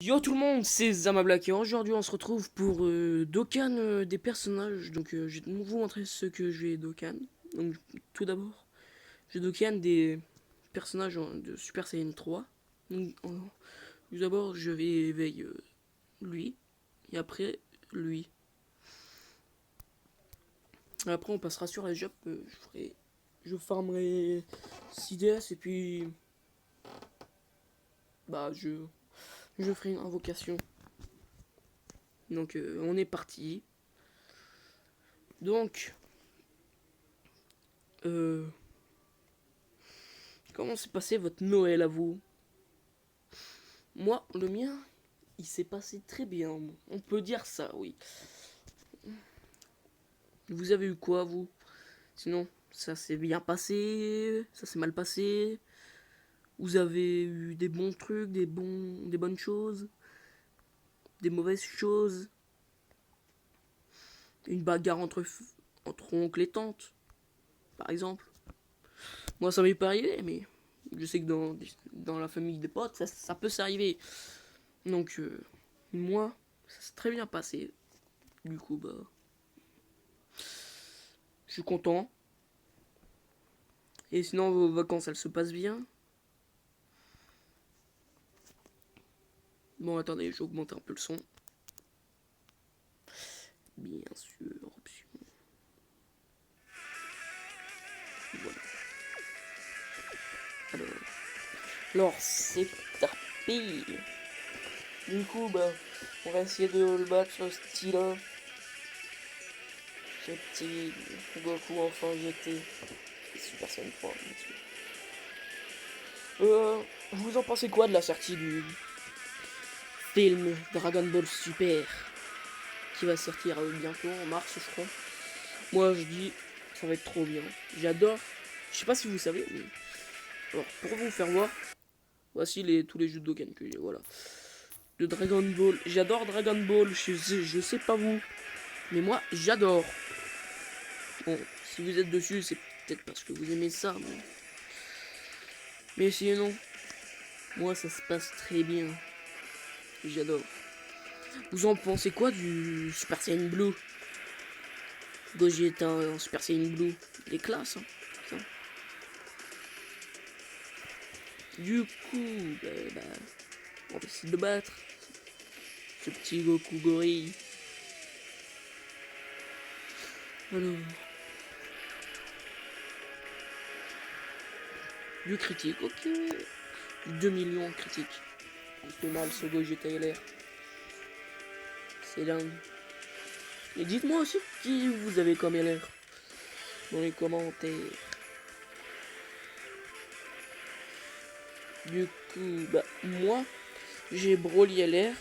Yo tout le monde, c'est Zamablack et aujourd'hui on se retrouve pour Dokkan des personnages. Donc je vais de nouveau montrer ce que je vais Dokkan. Donc tout d'abord, je vais Dokkan des personnages de Super Saiyan 3. Donc tout d'abord je vais éveiller lui et après lui. Et après on passera sur la job, je farmerai 6DS et puis bah je ferai une invocation. Donc on est parti. Donc euh, comment s'est passé votre Noël à vous? Moi, le mien, il s'est passé très bien. On peut dire ça, oui. Vous avez eu quoi, vous? Sinon, ça s'est bien passé, ça s'est mal passé. Vous avez eu des bons trucs, des bonnes choses, des mauvaises choses. Une bagarre entre oncle et tante, par exemple. Moi, ça m'est pas arrivé, mais je sais que dans la famille des potes, ça peut s'arriver. Donc, moi, ça s'est très bien passé. Du coup, bah, je suis content. Et sinon, vos vacances, elles se passent bien? Bon, attendez, j'ai augmenté un peu le son. Bien sûr, option. Voilà. Alors c'est parti. Du coup, bah, on va essayer de le battre ce style-là. Ce petit Goku enfin jeté. Super Saiyan 3, bien sûr. Vous en pensez quoi de la sortie du film Dragon Ball Super qui va sortir bientôt en mars, je crois? Moi, je dis, ça va être trop bien. J'adore. Je sais pas si vous savez, mais alors pour vous faire voir, voici tous les jeux de Dokkan que j'ai. Voilà. De Dragon Ball. J'adore Dragon Ball. Je sais pas vous, mais moi, j'adore. Bon, si vous êtes dessus, c'est peut-être parce que vous aimez ça, mais sinon, moi, ça se passe très bien. J'adore. Vous en pensez quoi du Super Saiyan Blue? Gogeta en Super Saiyan Blue. Il est classe, hein, ça. Du coup, on va essayer de battre ce petit Goku gorille. Alors, du critique, ok. 2 millions de critiques. Il fait mal ce Gogeta LR. C'est dingue. Et dites-moi aussi qui vous avez comme LR dans les commentaires. Du coup, bah, moi, j'ai Broly LR.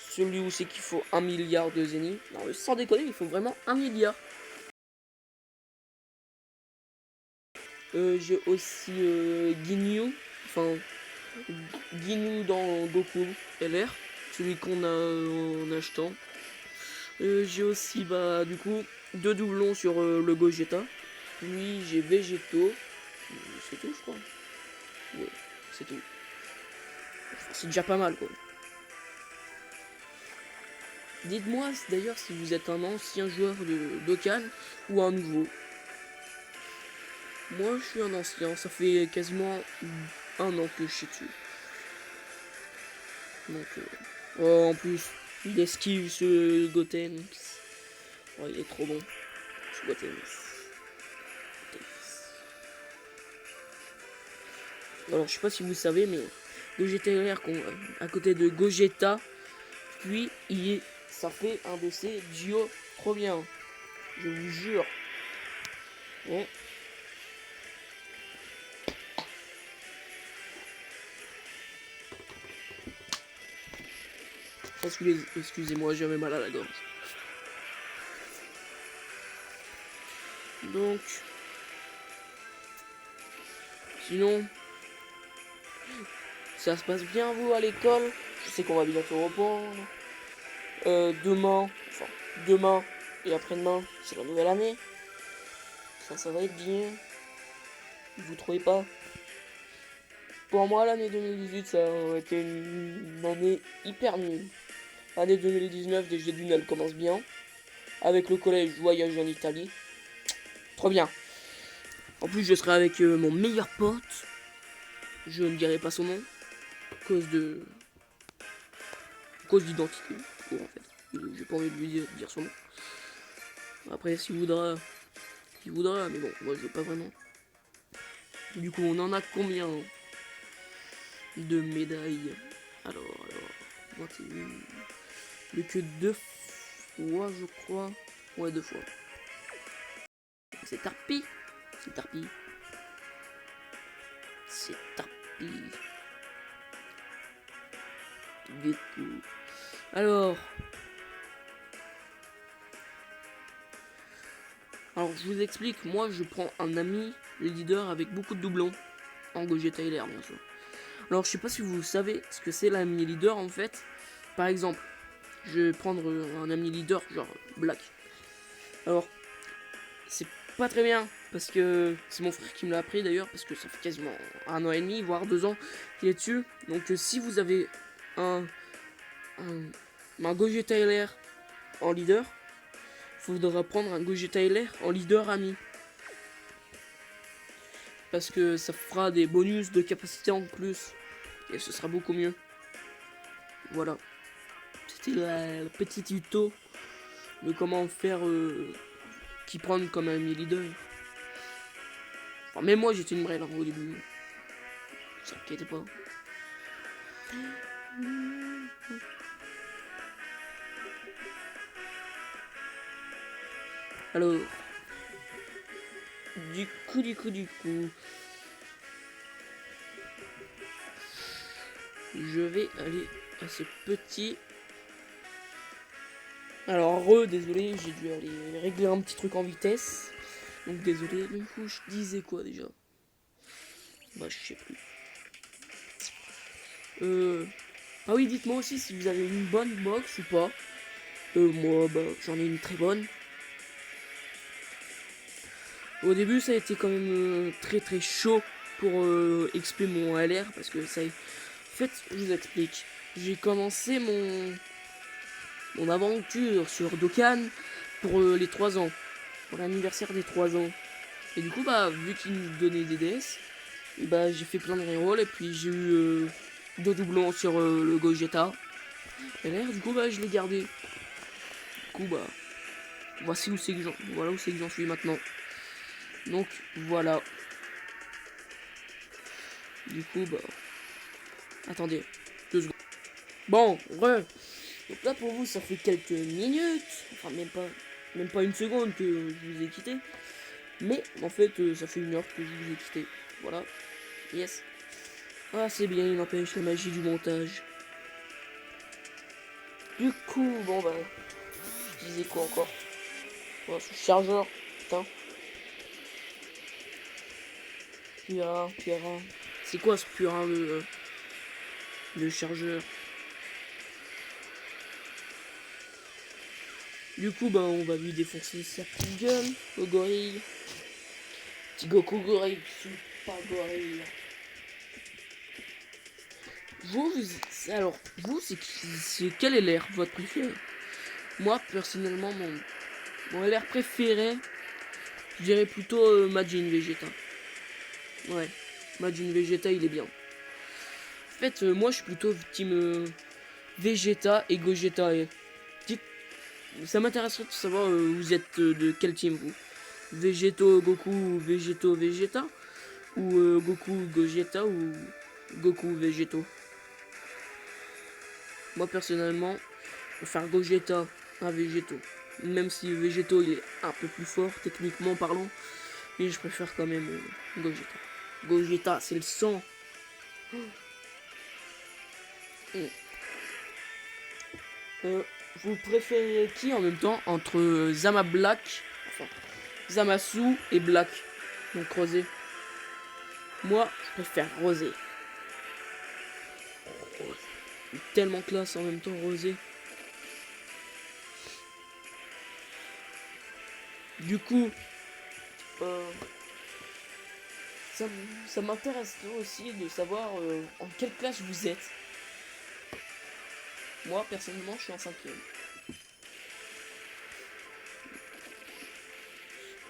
Celui où c'est qu'il faut 1 milliard de zénith. Non, mais sans déconner, il faut vraiment 1 milliard. J'ai aussi Ginyu. Enfin, Ginyu dans Goku LR. Celui qu'on a en achetant. J'ai aussi, bah, du coup, 2 doublons sur le Gogeta. Puis j'ai Végéto. C'est tout, je crois. Ouais, c'est tout. Enfin, c'est déjà pas mal, quoi. Dites-moi d'ailleurs si vous êtes un ancien joueur de Dokkan ou un nouveau. Moi, je suis un ancien. Ça fait quasiment 1 an que je suis dessus. Donc, oh, en plus, il esquive ce Goten. Oh, il est trop bon. Ce Goten. Alors, je sais pas si vous savez, mais Gogeta LR à côté de Gogeta, puis ça fait un de ces duos trop bien. Je vous jure. Bon. Excusez-moi, j'avais mal à la gorge. Donc, sinon, ça se passe bien vous à l'école? Je sais qu'on va bientôt reprendre. Demain et après-demain, c'est la nouvelle année. Ça va être bien. Vous trouvez pas? Pour moi, l'année 2018, ça a été une année hyper nulle. L'année 2019, déjà d'une, elle commence bien. Avec le collège, voyage en Italie. Trop bien. En plus, je serai avec mon meilleur pote. Je ne dirai pas son nom. À cause d'identité. En fait. J'ai pas envie de lui dire son nom. Après, s'il voudra, mais bon, moi je veux pas vraiment. Du coup, on en a combien de médailles? Alors, 21. Mais que 2 fois, je crois. Ouais, 2 fois. C'est Tarpi. C'est Tarpi. C'est Tarpi. Du coup. Alors, je vous explique. Moi, je prends un ami leader avec beaucoup de doublons. En Gogeta LR, bien sûr. Alors, je sais pas si vous savez ce que c'est l'ami leader en fait. Par exemple, je vais prendre un ami leader, genre Black. Alors, c'est pas très bien parce que c'est mon frère qui me l'a appris d'ailleurs, parce que ça fait quasiment 1 an et demi, voire 2 ans qu'il est dessus. Donc, si vous avez un Gogeta LR en leader, il faudra prendre un Gogeta LR en leader ami. Parce que ça fera des bonus de capacité en plus. Et ce sera beaucoup mieux. Voilà. C'était le petit tuto de comment faire qui prendre comme un leader. Enfin, même moi j'étais une brêle au début. Ne vous inquiétez pas. Alors. Du coup. Je vais aller à ce petit. Alors, désolé, j'ai dû aller régler un petit truc en vitesse. Donc, désolé. Du coup, je disais quoi déjà? Bah, je sais plus. Ah oui, dites-moi aussi si vous avez une bonne box ou pas. Moi, bah, j'en ai une très bonne. Au début, ça a été quand même très très chaud pour XP mon LR parce que ça. En fait, je vous explique. J'ai commencé mon aventure sur Dokkan pour les 3 ans, pour l'anniversaire des 3 ans. Et du coup, bah, vu qu'ils nous donnaient des DS, et bah, j'ai fait plein de rerolls et puis j'ai eu 2 doublons sur le Gogeta LR. Du coup, bah, je l'ai gardé. Du coup, bah, voilà où c'est que j'en suis maintenant. Donc, voilà. Du coup, bah... Attendez, 2 secondes. Bon, donc là, pour vous, ça fait quelques minutes. Enfin, même pas une seconde que je vous ai quitté. Mais, en fait, ça fait 1 heure que je vous ai quitté. Voilà. Yes. Ah, c'est bien, il n'empêche la magie du montage. Du coup, bon, bah... Je disais quoi encore? Voilà, ce chargeur. Putain. Purin. C'est quoi ce purin, le chargeur? Du coup, bah, on va lui défoncer sa petite gueule au gorille. Petit Goku gorille, super gorille. Vous, c'est quel est l'air votre préféré? Moi, personnellement, mon LR préféré, je dirais plutôt Majin Vegeta. Ouais, Majin Vegeta, il est bien. En fait, moi, je suis plutôt team Vegeta et Gogeta. Ça m'intéresserait de savoir vous êtes de quel team, vous? Végéto Goku, Végéto Vegeta? Ou Goku Gogeta ou Goku Végéto? Moi, personnellement, je vais faire Gogeta à Végéto. Même si Végéto, il est un peu plus fort, techniquement parlant. Mais je préfère quand même Gogeta. Gogeta, c'est le sang. Vous préférez qui en même temps entre Zama Black, enfin Zamasu et Black? Donc Rosé. Moi, je préfère Rosé. Tellement classe en même temps, Rosé. Du coup, ça m'intéresserait aussi de savoir en quelle classe vous êtes. Moi, personnellement, je suis en 5e.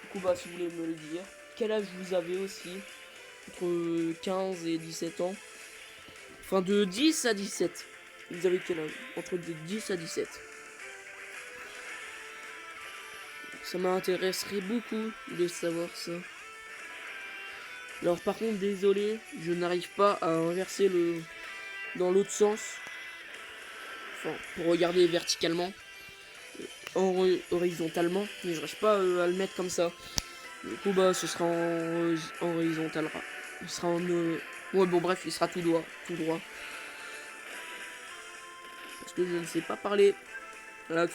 Du coup, bah, si vous voulez me le dire. Quel âge vous avez aussi? Entre 15 et 17 ans. Enfin, de 10 à 17. Vous avez quel âge? Entre 10 à 17. Ça m'intéresserait beaucoup de savoir ça. Alors par contre, désolé, je n'arrive pas à inverser le dans l'autre sens. Enfin, pour regarder verticalement, horizontalement, mais je n'arrive pas à le mettre comme ça. Du coup, bah, ce sera en horizontal. Il sera en ouais, bon, bref, il sera tout droit, tout droit. Parce que je ne sais pas parler la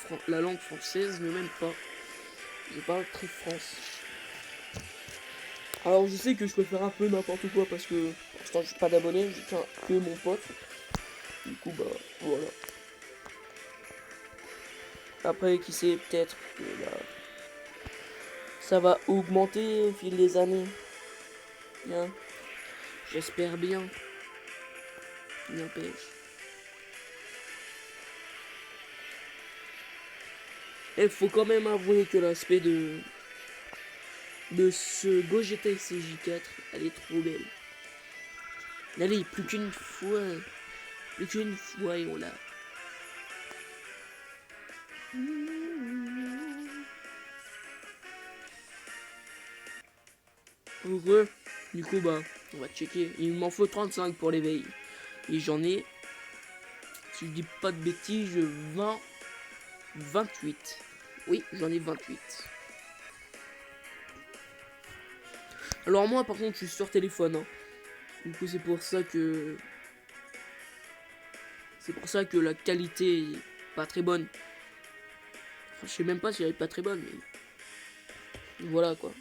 langue française, ne même pas. Je parle très France. Alors je sais que je peux faire un peu n'importe quoi parce que pour l'instant j'ai pas d'abonnés, j'ai que mon pote. Du coup bah voilà. Après qui sait, peut-être que bah, ça va augmenter au fil des années. Bien. J'espère bien. N'empêche. Et faut quand même avouer que l'aspect de ce Gogeta XCJ4, elle est trop belle. Allez, plus qu'une fois. Plus qu'une fois et on l'a. Heureux. Du coup, bah, on va checker. Il m'en faut 35 pour l'éveil. Et j'en ai, si je dis pas de bêtises, 28. Oui, j'en ai 28. Alors moi, par contre, je suis sur téléphone. Hein. Du coup, c'est pour ça que... C'est pour ça que la qualité est pas très bonne. Enfin, je sais même pas si elle est pas très bonne, mais... Voilà, quoi.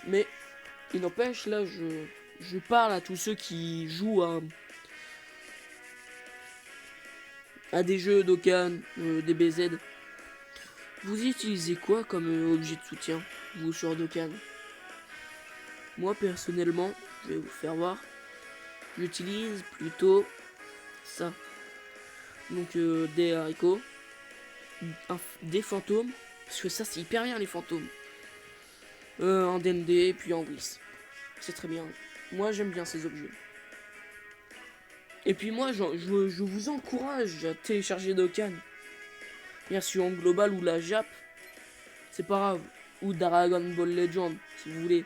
Mais, il n'empêche, là, je parle à tous ceux qui jouent à des jeux Dokkan, des BZ. Vous utilisez quoi comme objet de soutien, vous, sur Dokkan? Moi, personnellement, je vais vous faire voir. J'utilise plutôt ça. Donc, des haricots, des fantômes. Parce que ça, c'est hyper bien, les fantômes. Un DND, puis en Whis. C'est très bien. Moi, j'aime bien ces objets. Et puis moi, je vous encourage à télécharger Dokkan. Bien sûr, en global ou la Jap. C'est pas grave. Ou Dragon Ball Legend, si vous voulez.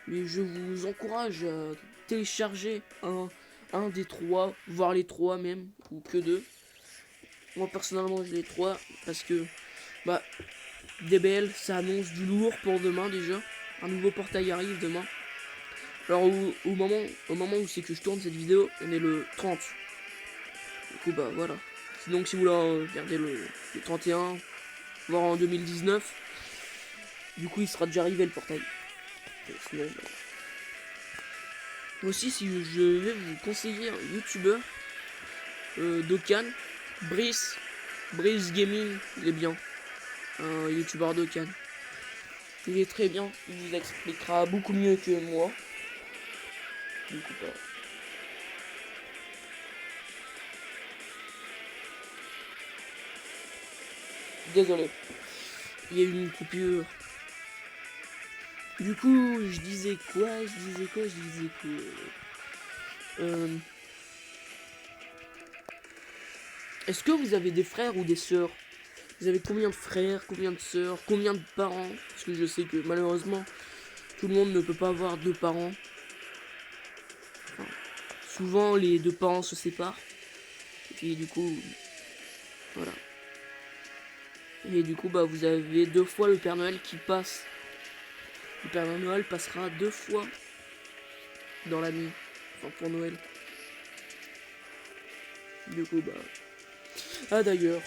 Mais je vous encourage à télécharger un des trois, voire les trois même, ou que deux. Moi personnellement j'ai les trois parce que bah DBL ça annonce du lourd pour demain déjà. Un nouveau portail arrive demain. Alors au moment où c'est que je tourne cette vidéo, on est le 30. Du coup bah voilà. Donc si vous voulez regarder le 31, voire en 2019, du coup il sera déjà arrivé le portail. Sinon, bah... Aussi si je vais vous conseiller un youtubeur Dokkan, Brice Gaming, il est bien. Un youtubeur Dokkan. Il est très bien, il vous expliquera beaucoup mieux que moi. Du coup, pas. Désolé, il y a eu une coupure. Du coup, je disais quoi. Est-ce que vous avez des frères ou des sœurs? Vous avez combien de frères, combien de sœurs, combien de parents? Parce que je sais que malheureusement, tout le monde ne peut pas avoir deux parents. Enfin, souvent, les deux parents se séparent. Et puis du coup, voilà. Et du coup, bah, vous avez deux fois le Père Noël qui passe. Le Père Noël passera deux fois dans la nuit. Enfin, pour Noël. Du coup, bah... Ah d'ailleurs,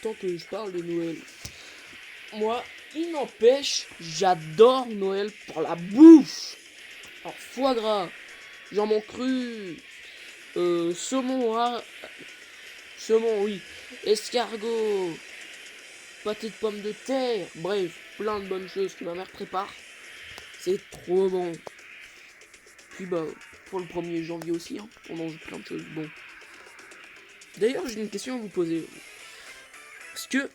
tant que je parle de Noël, moi, il n'empêche, j'adore Noël pour la bouffe. Alors, foie gras, jambon cru, saumon, saumon, oui, escargot, pâté de pommes de terre, bref, plein de bonnes choses que ma mère prépare. C'est trop bon. Puis bah, pour le 1er janvier aussi, hein, on mange plein de choses. Bon. D'ailleurs, j'ai une question à vous poser. Est-ce que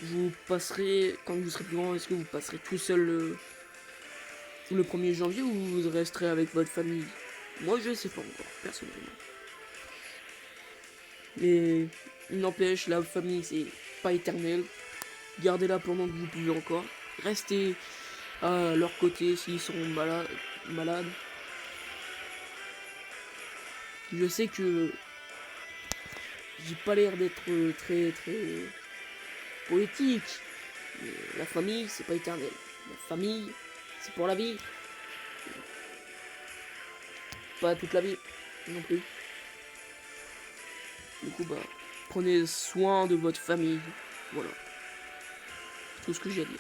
vous passerez, quand vous serez plus grand, est-ce que vous passerez tout seul le 1er janvier ou vous resterez avec votre famille? Moi, je sais pas encore, personnellement. Mais il n'empêche, la famille, c'est pas éternel. Gardez-la pendant que vous pouvez encore. Restez à leur côté s'ils sont malades. Je sais que j'ai pas l'air d'être très poétique. Mais la famille, c'est pas éternel. La famille, c'est pour la vie. Pas toute la vie non plus. Du coup, bah, prenez soin de votre famille. Voilà. Tout ce que j'ai à dire.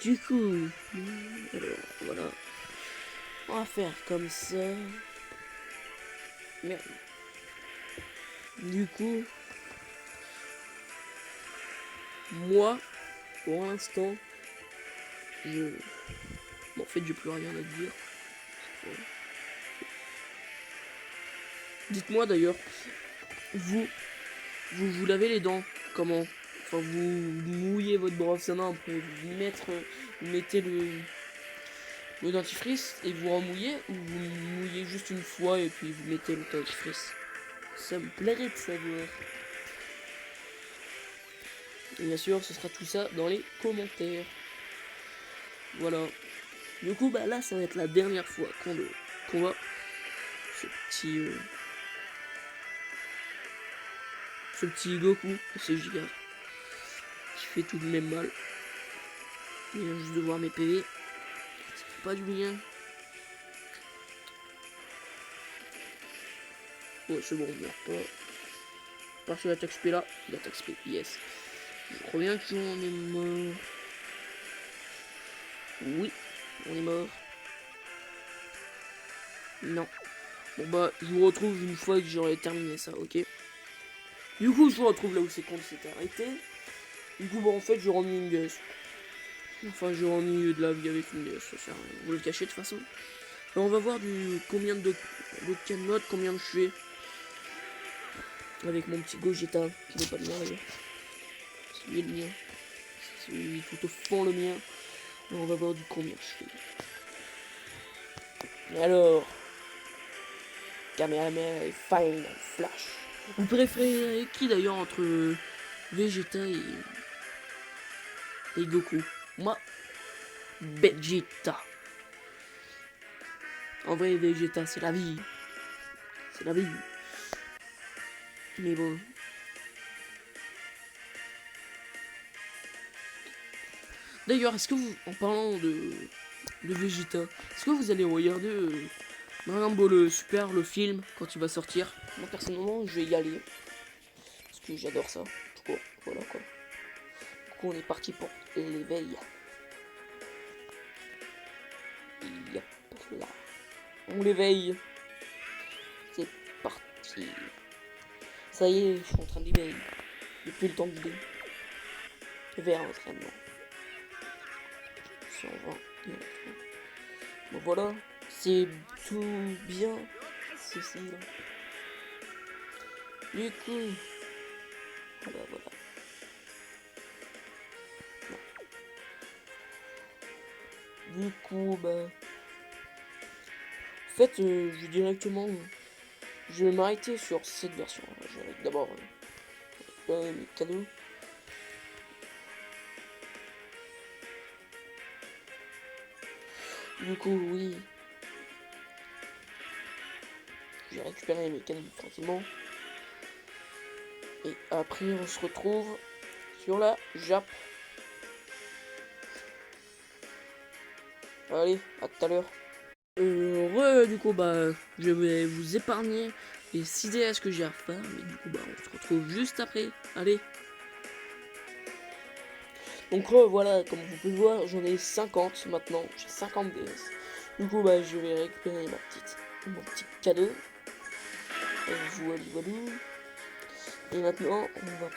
Du coup, alors, voilà. On va faire comme ça. Merde. Du coup, moi, pour l'instant, bon, en fait, j'ai plus rien à dire. Dites-moi d'ailleurs, vous lavez les dents comment? Enfin, vous mouillez votre brosse à dents pour vous mettez le dentifrice et vous remouillez, ou vous mouillez juste une fois et puis vous mettez le dentifrice? Ça me plairait de savoir. Et bien sûr, ce sera tout ça dans les commentaires. Voilà. Du coup, bah là, ça va être la dernière fois qu'on va ce petit Goku, c'est giga, qui fait tout de même mal. Il vient juste de voir mes PV. Ça fait pas du bien. Ouais, c'est bon, on meurt pas. Par sur l'attaque SP là. L'attaque SP, yes. Je crois bien qu'on est mort. Oui, on est mort. Non. Bon bah, je vous retrouve une fois que j'aurai terminé ça, ok? Du coup, je vous retrouve là où c'est qu'on s'était arrêté. Du coup, bah en fait, je remis une DS. Enfin, je remis de la vie avec une DS, ça sert à rien. Vous le cachez de toute façon. Alors, on va voir combien de mode, combien je fais. Avec mon petit Gogeta, qui n'est pas le mien d'ailleurs. C'est lui le mien. C'est lui tout au fond le mien. Alors, on va voir du combien je fais. Alors, Kamehameha et Final Flash. Vous préférez qui d'ailleurs entre Vegeta et Goku? Moi, Vegeta. En vrai, Vegeta, c'est la vie. C'est la vie. Mais bon. D'ailleurs, est-ce que vous, en parlant de Vegeta, est-ce que vous allez regarder Dragon Ball Super, le film, quand il va sortir? Moi, personnellement, je vais y aller. Parce que j'adore ça. Tout court. Voilà quoi. Du coup, on est parti pour l'éveil. Yep, là. On l'éveille. C'est parti. Ça y est, je suis en train d'éveiller. Depuis le temps d'idée. Vers l'entraînement. Je suis en 20. Bon voilà. C'est tout bien. Ceci là. Du coup. Voilà. Du coup, bah. En fait, je vais m'arrêter sur cette version. Je vais d'abord les cadeaux. Du coup, oui. J'ai récupéré mes cadeaux tranquillement. Et après, on se retrouve sur la Jap. Allez, à tout à l'heure. Du coup, bah, je vais vous épargner les 6 DS que j'ai à faire. Mais du coup, bah, on se retrouve juste après. Allez. Donc, voilà, comme vous pouvez voir, j'en ai 50 maintenant. J'ai 50 DS. Du coup, bah, je vais récupérer mon petit cadeau. Voilà. Et maintenant, on va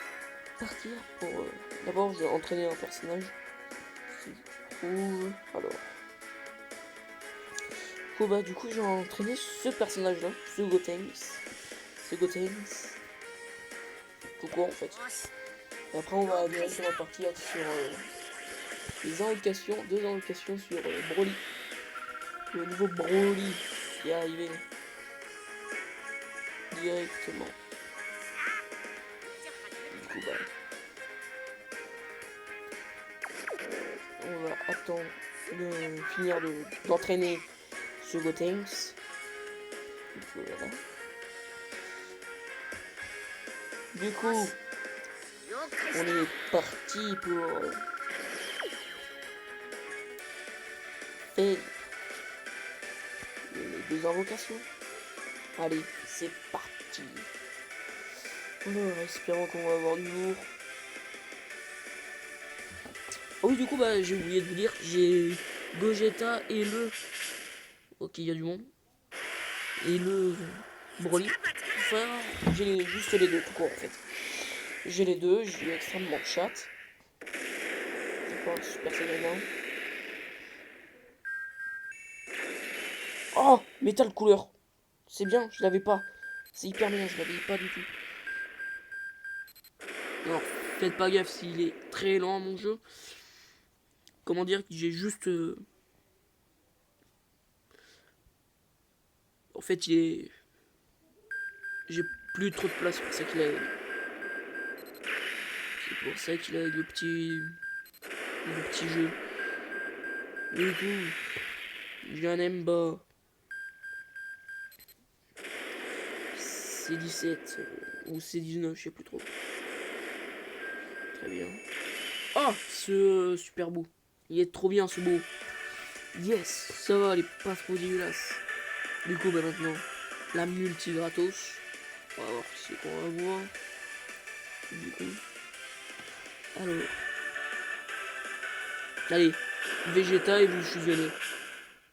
partir pour... D'abord, je vais entraîner un personnage. Si je trouve... Alors... Du coup, je vais entraîner ce personnage-là, ce Gotenks. Tout court, en fait. Et après, on va directement partir sur les invocations, 2 invocations sur Broly. Le nouveau Broly qui est arrivé directement. Du coup, on va attendre de finir d'entraîner ce Gotenks. Voilà. Du coup, on est parti pour faire les 2 invocations. Allez, c'est parti. Alors, espérons qu'on va avoir du lourd. Oh oui, du coup, j'ai oublié de vous dire, j'ai Gogeta et le... Ok, il y a du monde. Et le Broly. Enfin, j'ai juste les 2 tout court, en fait. J'ai les 2, j'ai extrêmement chatte. C'est pas super Saiyan. Oh, métal couleur. C'est bien, je l'avais pas. C'est hyper bien, je l'avais pas du tout. Alors, faites pas gaffe s'il est très lent mon jeu. Comment dire que j'ai juste... En fait, j'ai plus trop de place, c'est pour ça qu'il a... C'est pour ça qu'il a le petit jeu. Du coup, je n'aime pas. C17 ou C19, je sais plus trop. Très bien. Oh, ce super beau. Il est trop bien ce beau. Yes, ça va, il est pas trop dégueulasse. Du coup, maintenant, la multi gratos. On va voir ce qu'on va voir. Du coup. Alors. Allez, Vegeta et vous fusionnez.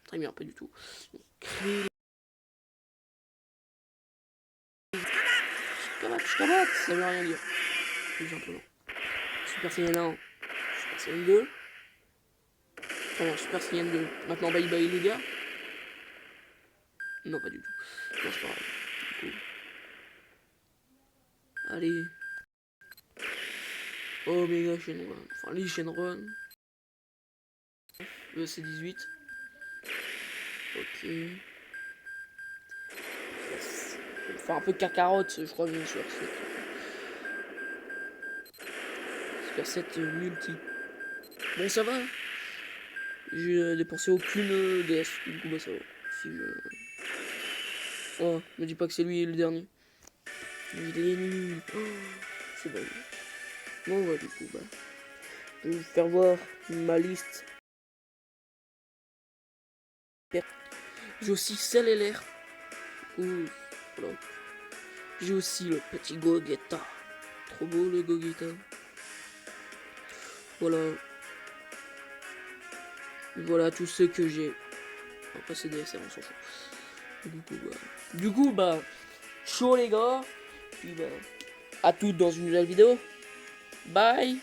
Très bien, pas du tout. Créer. Shkabat, ça veut rien dire. Tout simplement. Super Saiyan 1, Super Saiyan 2. Enfin, Super Saiyan 2. Maintenant, bye bye les gars. Non, pas du tout. Non, c'est pas grave. Du coup. Allez. Omega Shenron. Enfin, Lee Shenron. Le C18. Ok. Enfin, un peu de cacarotte, je crois, bien sûr. Super 7 multi. Bon, ça va. J'ai dépensé aucune DS. Du coup, ça va. Si je... Oh, me dis pas que c'est lui le dernier. Il est nul. Oh, c'est bon. Bon, du coup, je vais vous faire voir ma liste. J'ai aussi Cell et l'air. Voilà. J'ai aussi le petit Gogeta. Trop beau le Gogeta. Voilà. Voilà tout ce que j'ai. Après c'est DSR, on s'en fout. Du coup, chaud les gars. Puis à toutes dans une nouvelle vidéo. Bye.